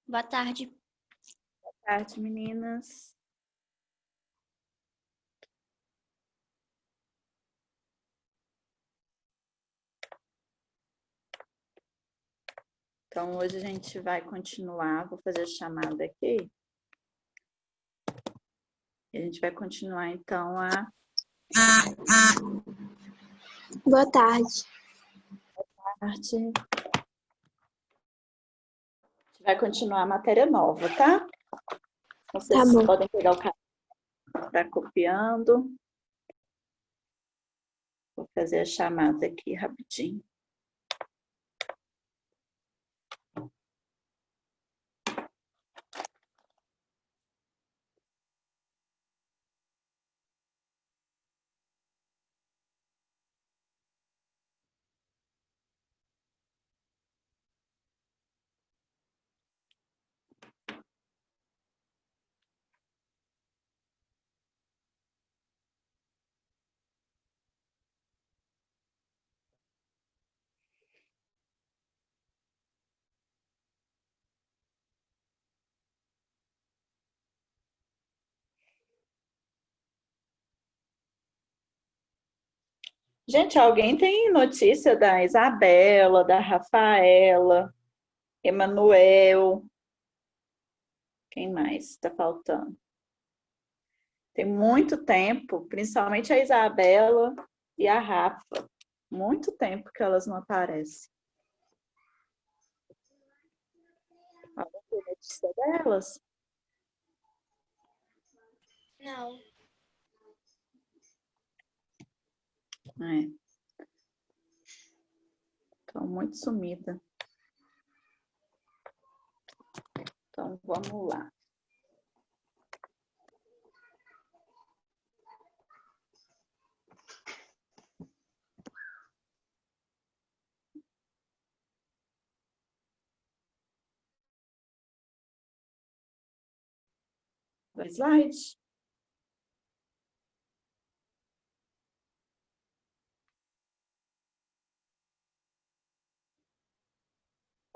Boa tarde. Boa tarde, meninas. Então, hoje a gente vai continuar, vou fazer a chamada aqui. E a gente vai continuar, então, a... Boa tarde. parte. A gente vai continuar a matéria nova, tá? Vocês Tá bom. podem pegar o caderno para copiando. Vou fazer a chamada aqui rapidinho. Gente, alguém tem notícia da Isabela, da Rafaela, Emanuel? Quem mais está faltando? Tem muito tempo, principalmente a Isabela e a Rafa. Muito tempo que elas não aparecem. Alguém tem notícia delas? Não. É. Estão muito sumida. Então, vamos lá. Dois slides.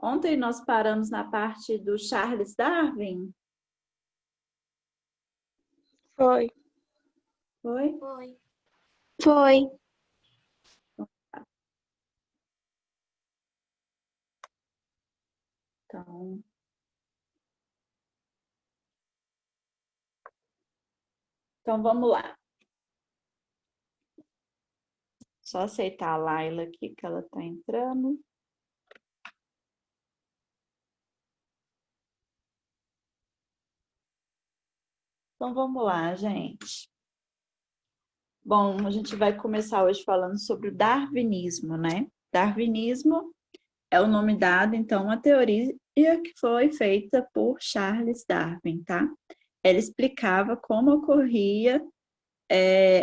Ontem nós paramos na parte do Charles Darwin. Foi. Foi? Foi. Foi. Então vamos lá. Só aceitar a Laila aqui, que ela está entrando. Então vamos lá, gente. Bom, a gente vai começar hoje falando sobre o darwinismo, né? Darwinismo é o nome dado, então, à teoria que foi feita por Charles Darwin, tá? Ela explicava como ocorria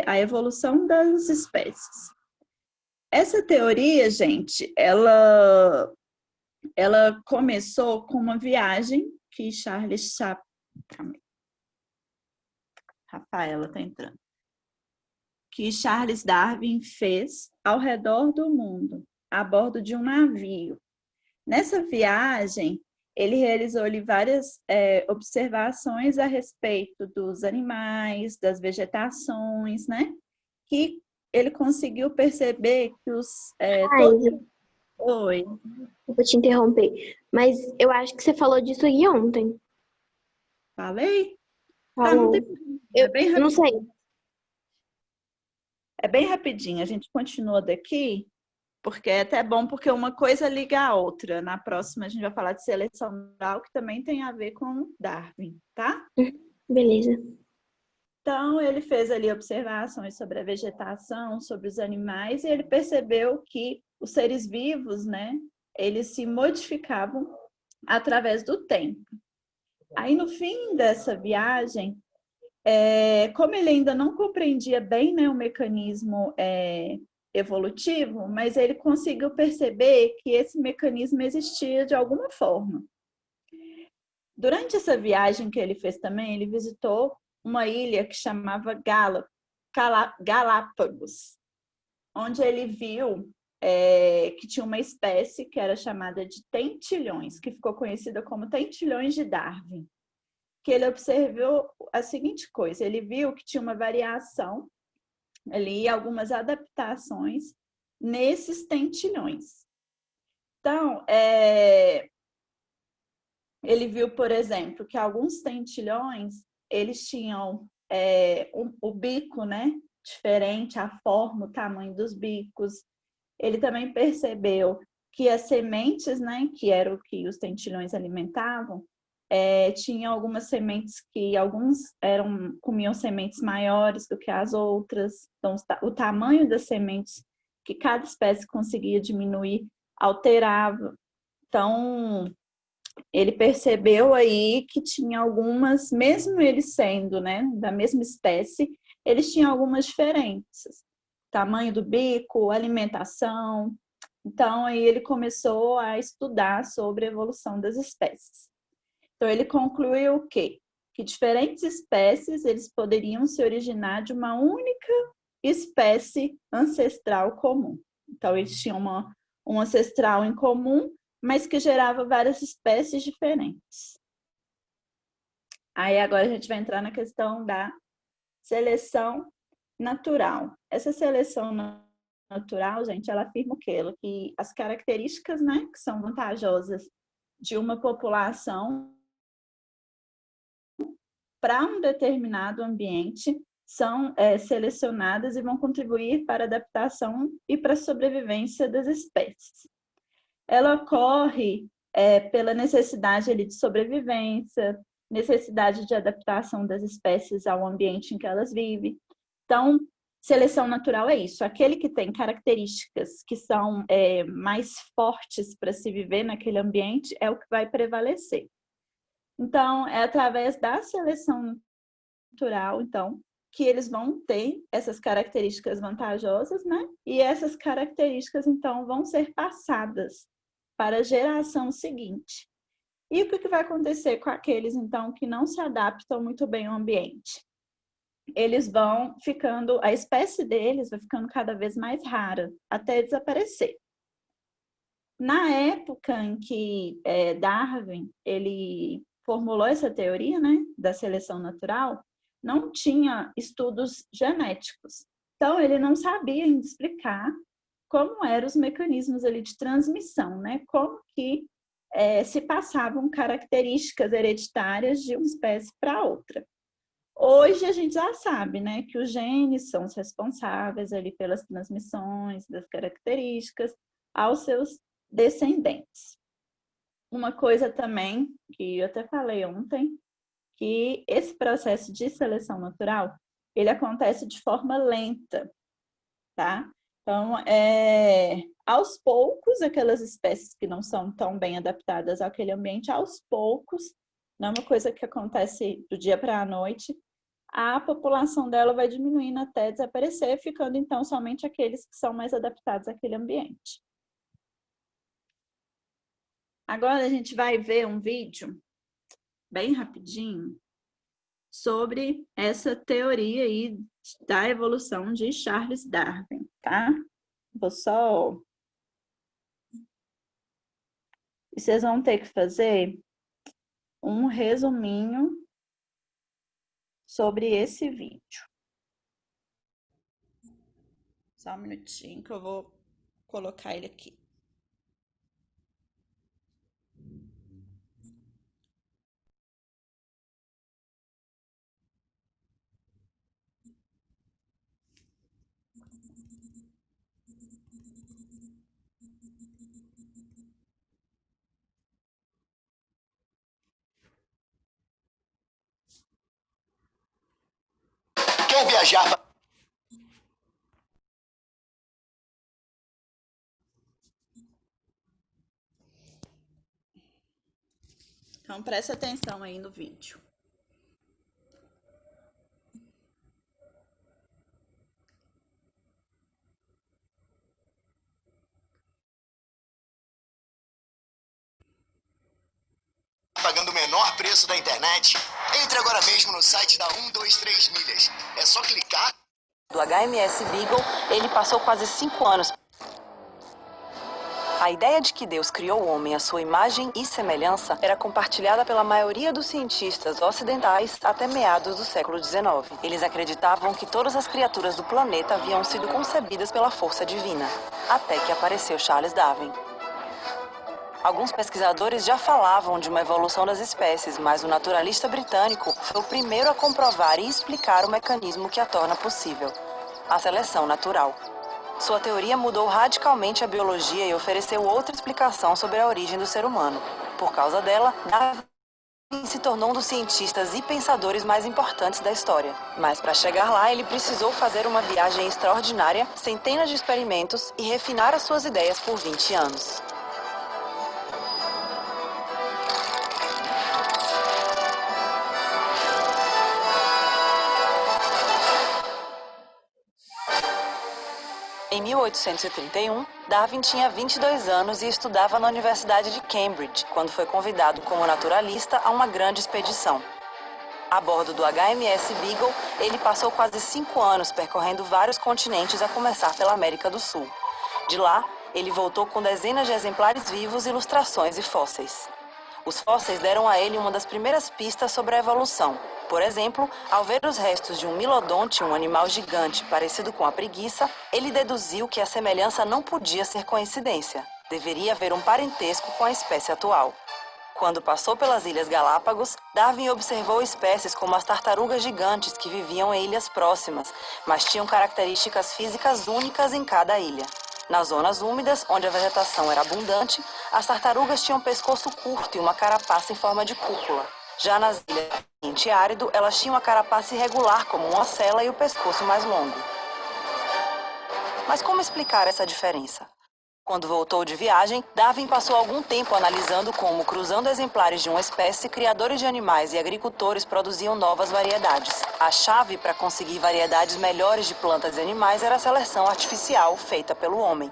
a evolução das espécies. Essa teoria, gente, ela começou com uma viagem que Rafaela está entrando. Que Charles Darwin fez ao redor do mundo, a bordo de um navio. Nessa viagem, ele realizou várias observações a respeito dos animais, das vegetações, né? Que ele conseguiu perceber que os... Oi. Eu vou te interromper, mas eu acho que você falou disso aí ontem. Falei? Falou. É bem Eu não sei. É bem rapidinho, a gente continua daqui, porque é até bom, porque uma coisa liga a outra. Na próxima a gente vai falar de seleção natural, que também tem a ver com Darwin, tá? Beleza. Então, ele fez ali observações sobre a vegetação, sobre os animais, e ele percebeu que os seres vivos, né, eles se modificavam através do tempo. Aí, no fim dessa viagem, como ele ainda não compreendia bem, né, o mecanismo evolutivo, mas ele conseguiu perceber que esse mecanismo existia de alguma forma. Durante essa viagem que ele fez também, ele visitou uma ilha que chamava Galápagos, onde ele viu que tinha uma espécie que era chamada de tentilhões, que ficou conhecida como tentilhões de Darwin, que ele observou a seguinte coisa, ele viu que tinha uma variação ali, algumas adaptações nesses tentilhões. Então, ele viu, por exemplo, que alguns tentilhões, eles tinham o bico, né, diferente, a forma, o tamanho dos bicos. Ele também percebeu que as sementes, né, que era o que os tentilhões alimentavam, tinha algumas sementes que alguns comiam sementes maiores do que as outras. Então, o tamanho das sementes que cada espécie conseguia diminuir alterava. Então, ele percebeu aí que tinha algumas, mesmo eles sendo, né, da mesma espécie, eles tinham algumas diferenças. Tamanho do bico, alimentação. Então, aí ele começou a estudar sobre a evolução das espécies. Então, ele concluiu o quê? Que diferentes espécies, eles poderiam se originar de uma única espécie ancestral comum. Então, eles tinham um ancestral em comum, mas que gerava várias espécies diferentes. Aí, agora a gente vai entrar na questão da seleção natural. Essa seleção natural, gente, ela afirma o quê? Que as características, né, que são vantajosas de uma população para um determinado ambiente são selecionadas e vão contribuir para a adaptação e para a sobrevivência das espécies. Ela ocorre pela necessidade ali, de sobrevivência, necessidade de adaptação das espécies ao ambiente em que elas vivem. Então, seleção natural é isso, aquele que tem características que são mais fortes para se viver naquele ambiente é o que vai prevalecer. Então, é através da seleção natural, então, que eles vão ter essas características vantajosas, né? E essas características, então, vão ser passadas para a geração seguinte. E o que vai acontecer com aqueles, então, que não se adaptam muito bem ao ambiente? Eles vão ficando, a espécie deles vai ficando cada vez mais rara, até desaparecer. Na época em que Darwin, ele formulou essa teoria, né, da seleção natural, não tinha estudos genéticos. Então, ele não sabia ainda explicar como eram os mecanismos ali de transmissão, né? Como que se passavam características hereditárias de uma espécie para outra. Hoje a gente já sabe, né, que os genes são os responsáveis ali pelas transmissões das características aos seus descendentes. Uma coisa também que eu até falei ontem, que esse processo de seleção natural, ele acontece de forma lenta, tá? Então, aos poucos, aquelas espécies que não são tão bem adaptadas àquele ambiente, aos poucos, não é uma coisa que acontece do dia para a noite, a população dela vai diminuindo até desaparecer, ficando então somente aqueles que são mais adaptados àquele ambiente. Agora a gente vai ver um vídeo bem rapidinho sobre essa teoria aí da evolução de Charles Darwin, tá? Vou só... E vocês vão ter que fazer um resuminho sobre esse vídeo. Só um minutinho que eu vou colocar ele aqui. Quer viajar? Então, presta atenção aí no vídeo. Pagando o menor preço da internet? Entre agora mesmo no site da 123 Milhas. É só clicar. Do HMS Beagle, ele passou quase 5 anos A ideia de que Deus criou o homem à sua imagem e semelhança era compartilhada pela maioria dos cientistas ocidentais até meados do século XIX. Eles acreditavam que todas as criaturas do planeta haviam sido concebidas pela força divina, até que apareceu Charles Darwin. Alguns pesquisadores já falavam de uma evolução das espécies, mas o naturalista britânico foi o primeiro a comprovar e explicar o mecanismo que a torna possível: a seleção natural. Sua teoria mudou radicalmente a biologia e ofereceu outra explicação sobre a origem do ser humano. Por causa dela, Darwin se tornou um dos cientistas e pensadores mais importantes da história. Mas para chegar lá, ele precisou fazer uma viagem extraordinária, centenas de experimentos e refinar as suas ideias por 20 anos. Em 1831, Darwin tinha 22 anos e estudava na Universidade de Cambridge, quando foi convidado como naturalista a uma grande expedição. A bordo do HMS Beagle, ele passou quase 5 anos percorrendo vários continentes, a começar pela América do Sul. De lá, ele voltou com dezenas de exemplares vivos, ilustrações e fósseis. Os fósseis deram a ele uma das primeiras pistas sobre a evolução. Por exemplo, ao ver os restos de um milodonte, um animal gigante parecido com a preguiça, ele deduziu que a semelhança não podia ser coincidência. Deveria haver um parentesco com a espécie atual. Quando passou pelas Ilhas Galápagos, Darwin observou espécies como as tartarugas gigantes que viviam em ilhas próximas, mas tinham características físicas únicas em cada ilha. Nas zonas úmidas, onde a vegetação era abundante, as tartarugas tinham um pescoço curto e uma carapaça em forma de cúpula. Já nas ilhas de ambiente árido, elas tinham a carapaça irregular como uma ocela e o pescoço mais longo. Mas como explicar essa diferença? Quando voltou de viagem, Darwin passou algum tempo analisando como, cruzando exemplares de uma espécie, criadores de animais e agricultores produziam novas variedades. A chave para conseguir variedades melhores de plantas e animais era a seleção artificial feita pelo homem.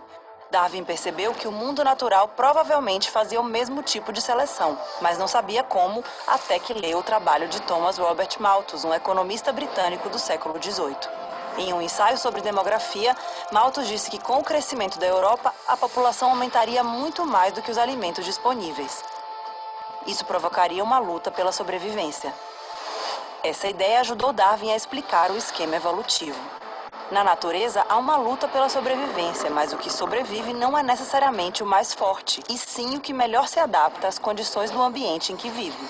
Darwin percebeu que o mundo natural provavelmente fazia o mesmo tipo de seleção, mas não sabia como, até que leu o trabalho de Thomas Robert Malthus, um economista britânico do século XVIII. Em um ensaio sobre demografia, Malthus disse que com o crescimento da Europa, a população aumentaria muito mais do que os alimentos disponíveis. Isso provocaria uma luta pela sobrevivência. Essa ideia ajudou Darwin a explicar o esquema evolutivo. Na natureza, há uma luta pela sobrevivência, mas o que sobrevive não é necessariamente o mais forte, e sim o que melhor se adapta às condições do ambiente em que vive.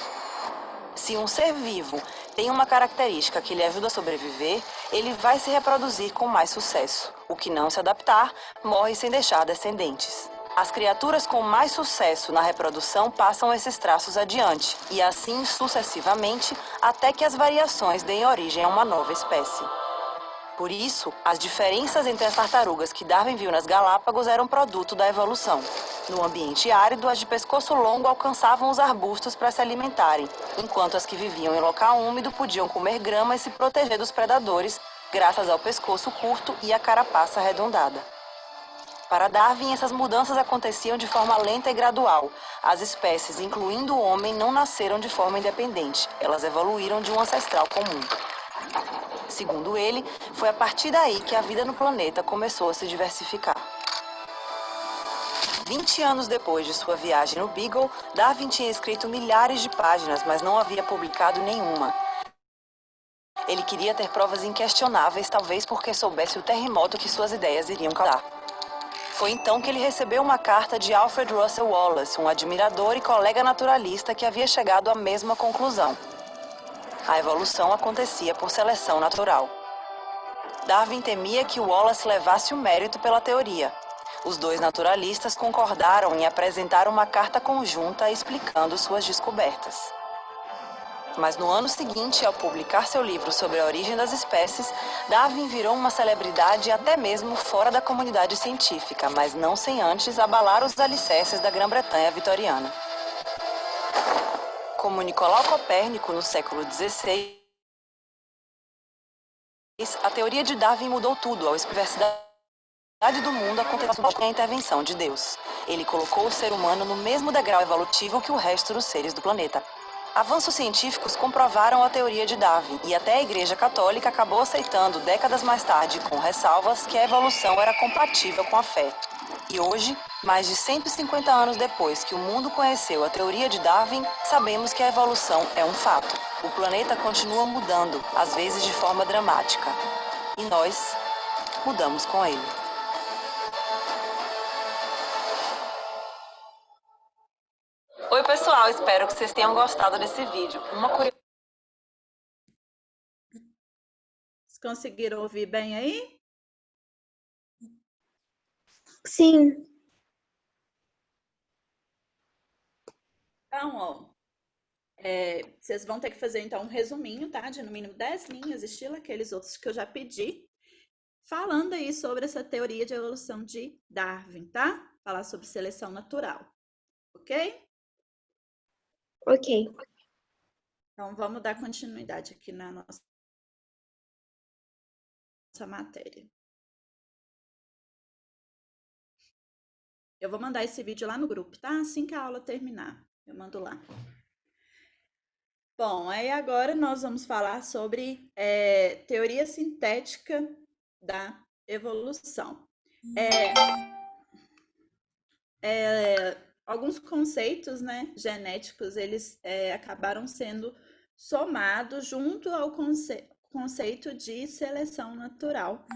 Se um ser vivo tem uma característica que lhe ajuda a sobreviver, ele vai se reproduzir com mais sucesso. O que não se adaptar, morre sem deixar descendentes. As criaturas com mais sucesso na reprodução passam esses traços adiante, e assim sucessivamente, até que as variações deem origem a uma nova espécie. Por isso, as diferenças entre as tartarugas que Darwin viu nas Galápagos eram produto da evolução. No ambiente árido, as de pescoço longo alcançavam os arbustos para se alimentarem, enquanto as que viviam em local úmido podiam comer grama e se proteger dos predadores, graças ao pescoço curto e à carapaça arredondada. Para Darwin, essas mudanças aconteciam de forma lenta e gradual. As espécies, incluindo o homem, não nasceram de forma independente. Elas evoluíram de um ancestral comum. Segundo ele, foi a partir daí que a vida no planeta começou a se diversificar. 20 anos depois de sua viagem no Beagle, Darwin tinha escrito milhares de páginas, mas não havia publicado nenhuma. Ele queria ter provas inquestionáveis, talvez porque soubesse o terremoto que suas ideias iriam causar. Foi então que ele recebeu uma carta de Alfred Russel Wallace, um admirador e colega naturalista que havia chegado à mesma conclusão. A evolução acontecia por seleção natural. Darwin temia que Wallace levasse o mérito pela teoria. Os dois naturalistas concordaram em apresentar uma carta conjunta explicando suas descobertas. Mas no ano seguinte, ao publicar seu livro sobre a origem das espécies, Darwin virou uma celebridade até mesmo fora da comunidade científica, mas não sem antes abalar os alicerces da Grã-Bretanha vitoriana. Como Nicolau Copérnico no século XVI, a teoria de Darwin mudou tudo ao explicar que a diversidade do mundo aconteceu com a intervenção de Deus. Ele colocou o ser humano no mesmo degrau evolutivo que o resto dos seres do planeta. Avanços científicos comprovaram a teoria de Darwin, e até a Igreja Católica acabou aceitando, décadas mais tarde, com ressalvas, que a evolução era compatível com a fé. E hoje, mais de 150 anos depois que o mundo conheceu a teoria de Darwin, sabemos que a evolução é um fato. O planeta continua mudando, às vezes de forma dramática. E nós mudamos com ele. Oi, pessoal, espero que vocês tenham gostado desse vídeo. Vocês conseguiram ouvir bem aí? Sim. Então, ó, vocês vão ter que fazer, então, um resuminho, tá? De no mínimo 10 linhas, estilo aqueles outros que eu já pedi, falando aí sobre essa teoria de evolução de Darwin, tá? Falar sobre seleção natural, ok? Ok. Então, vamos dar continuidade aqui na nossa matéria. Eu vou mandar esse vídeo lá no grupo, tá? Assim que a aula terminar, eu mando lá. Bom, aí agora nós vamos falar sobre teoria sintética da evolução. Alguns conceitos, né, genéticos, eles acabaram sendo somados junto ao conceito de seleção natural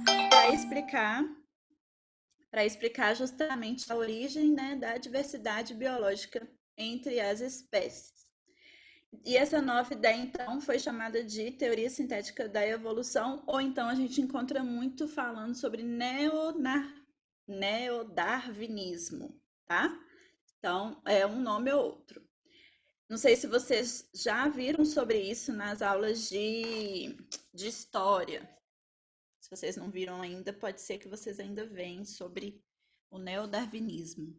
para explicar justamente a origem, né, da diversidade biológica entre as espécies. E essa nova ideia, então, foi chamada de teoria sintética da evolução, ou então a gente encontra muito falando sobre neodarwinismo, tá? Então, é um nome ou outro. Não sei se vocês já viram sobre isso nas aulas de história. Se vocês não viram ainda, pode ser que vocês ainda veem sobre o neodarwinismo.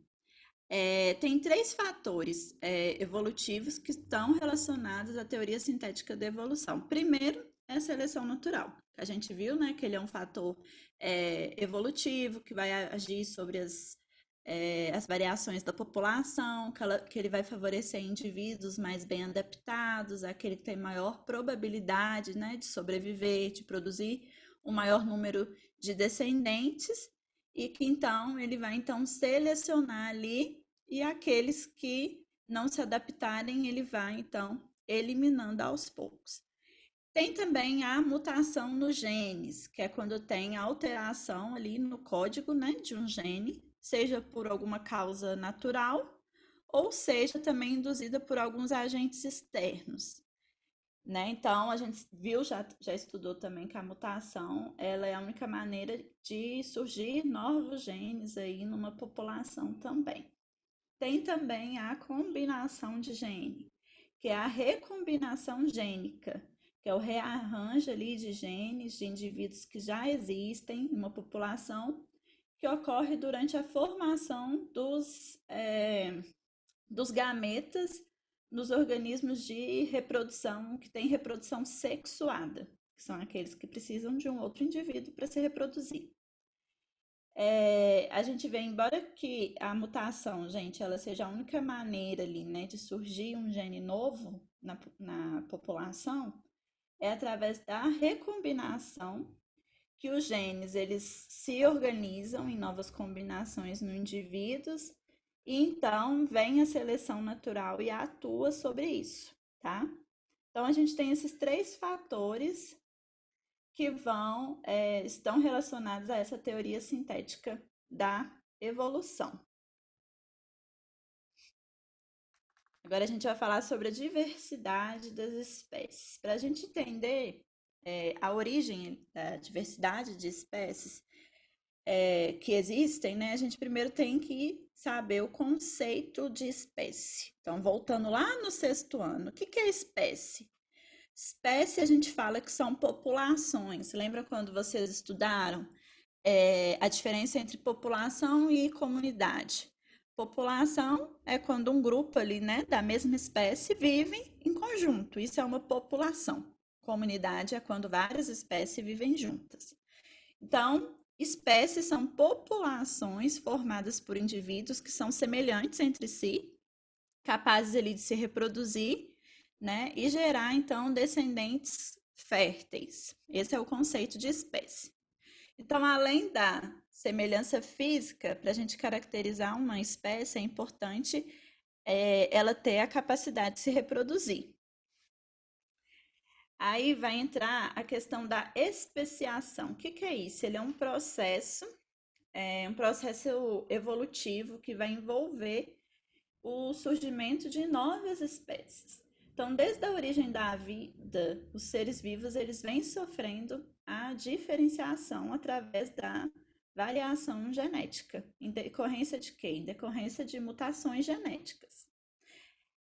Tem 3 fatores evolutivos que estão relacionados à teoria sintética da evolução. Primeiro é a seleção natural. A gente viu, né, que ele é um fator evolutivo que vai agir sobre as variações da população, que ele vai favorecer indivíduos mais bem adaptados, aquele que tem maior probabilidade, né, de sobreviver, de produzir um maior número de descendentes, e que então ele vai então selecionar ali, e aqueles que não se adaptarem, ele vai então eliminando aos poucos. Tem também a mutação nos genes, que é quando tem alteração ali no código, né, de um gene, seja por alguma causa natural, ou seja também induzida por alguns agentes externos. Né? Então, a gente viu, já estudou também que a mutação ela é a única maneira de surgir novos genes aí numa população também. Tem também a combinação de gene, que é a recombinação gênica, que é o rearranjo ali de genes de indivíduos que já existem em uma população, que ocorre durante a formação dos gametas nos organismos de reprodução, que tem reprodução sexuada, que são aqueles que precisam de um outro indivíduo para se reproduzir. A gente vê, embora que a mutação, gente, ela seja a única maneira ali, né, de surgir um gene novo na população, é através da recombinação que os genes, eles se organizam em novas combinações no indivíduos, e então vem a seleção natural e atua sobre isso, tá? Então, a gente tem esses 3 fatores que estão relacionados a essa teoria sintética da evolução. Agora a gente vai falar sobre a diversidade das espécies. Para a gente entender a origem da diversidade de espécies que existem, né, a gente primeiro tem que saber o conceito de espécie. Então, voltando lá no 6º ano, o que é espécie? Espécie, a gente fala que são populações. Lembra quando vocês estudaram a diferença entre população e comunidade? População é quando um grupo ali, né, da mesma espécie vive em conjunto. Isso é uma população. Comunidade é quando várias espécies vivem juntas. Então, espécies são populações formadas por indivíduos que são semelhantes entre si, capazes ali de se reproduzir, né, e gerar, então, descendentes férteis. Esse é o conceito de espécie. Então, além da semelhança física, para a gente caracterizar uma espécie, é importante ela ter a capacidade de se reproduzir. Aí vai entrar a questão da especiação. O que é isso? Ele é um processo evolutivo que vai envolver o surgimento de novas espécies. Então, desde a origem da vida, os seres vivos eles vêm sofrendo a diferenciação através da variação genética. Em decorrência de quê? Em decorrência de mutações genéticas.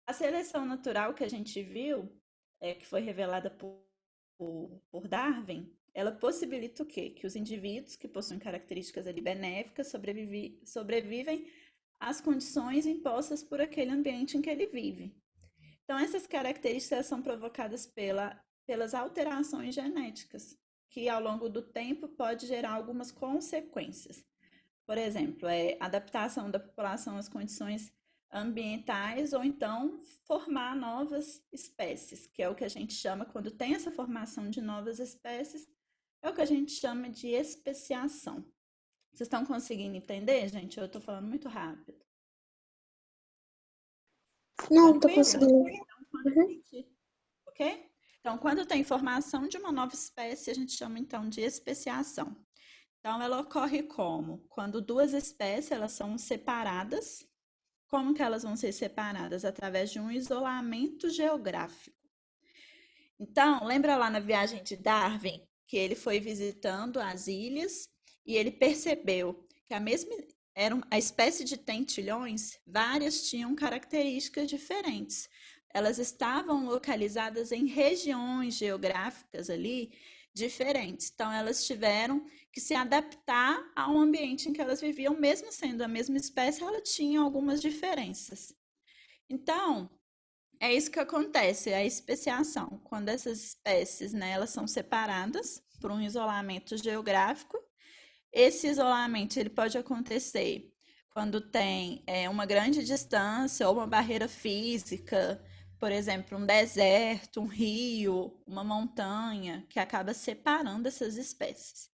A seleção natural que a gente viu, que foi revelada por Darwin, ela possibilita o quê? Que os indivíduos que possuem características ali benéficas sobrevivem às condições impostas por aquele ambiente em que ele vive. Então, essas características são provocadas pelas alterações genéticas, que ao longo do tempo pode gerar algumas consequências. Por exemplo, adaptação da população às condições ambientais ou então formar novas espécies, que é o que a gente chama, quando tem essa formação de novas espécies, é o que a gente chama de especiação. Vocês estão conseguindo entender, gente? Eu estou falando muito rápido. Não, tô Tranquilo? conseguindo. Ok? Então, quando tem formação de uma nova espécie, a gente chama então de especiação. Então, ela ocorre como? Quando duas espécies elas são separadas. Como que elas vão ser separadas? Através de um isolamento geográfico. Então, lembra lá na viagem de Darwin, que ele foi visitando as ilhas e ele percebeu que a espécie de tentilhões, várias tinham características diferentes. Elas estavam localizadas em regiões geográficas ali diferentes. Então, elas tiveram que se adaptar ao ambiente em que elas viviam, mesmo sendo a mesma espécie, ela tinha algumas diferenças. Então, é isso que acontece, é a especiação. Quando essas espécies, né, elas são separadas por um isolamento geográfico, esse isolamento ele pode acontecer quando tem uma grande distância ou uma barreira física, por exemplo, um deserto, um rio, uma montanha, que acaba separando essas espécies.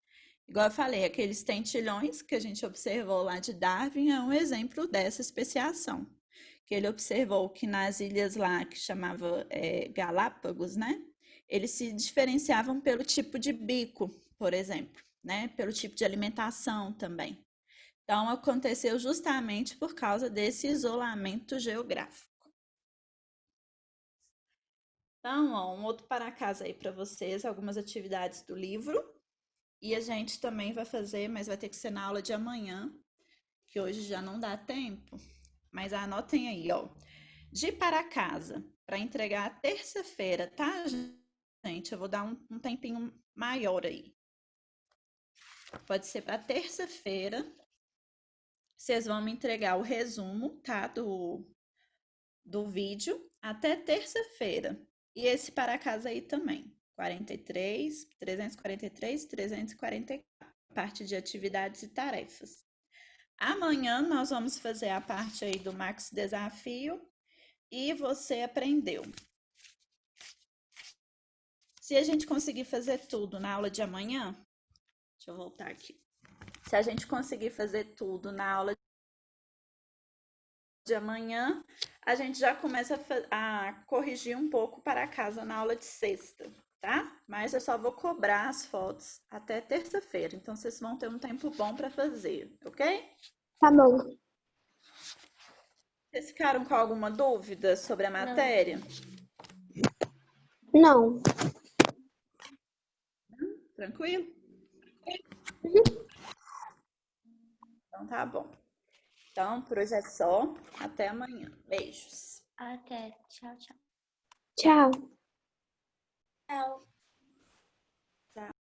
Igual eu falei, aqueles tentilhões que a gente observou lá de Darwin é um exemplo dessa especiação. Que ele observou que nas ilhas lá, que chamava Galápagos, né? Eles se diferenciavam pelo tipo de bico, por exemplo, né? Pelo tipo de alimentação também. Então, aconteceu justamente por causa desse isolamento geográfico. Então, ó, um outro para casa aí para vocês, algumas atividades do livro. E a gente também vai fazer, mas vai ter que ser na aula de amanhã, que hoje já não dá tempo. Mas anotem aí, ó. De ir para casa, para entregar terça-feira, tá, gente? Eu vou dar um tempinho maior aí. Pode ser para terça-feira. Vocês vão me entregar o resumo, tá? Do vídeo até terça-feira. E esse para casa aí também. 43, 343, 344. Parte de atividades e tarefas. Amanhã nós vamos fazer a parte aí do Max Desafio. E você aprendeu. Se a gente conseguir fazer tudo na aula de amanhã, deixa eu voltar aqui. Se a gente conseguir fazer tudo na aula de amanhã, a gente já começa a corrigir um pouco para casa na aula de sexta, tá? Mas eu só vou cobrar as fotos até terça-feira, então vocês vão ter um tempo bom para fazer, ok? Tá bom. Vocês ficaram com alguma dúvida sobre a matéria? Não. Tranquilo? Então tá bom. Então, por hoje é só. Até amanhã. Beijos. Até. Tchau, tchau. Tchau. Tchau.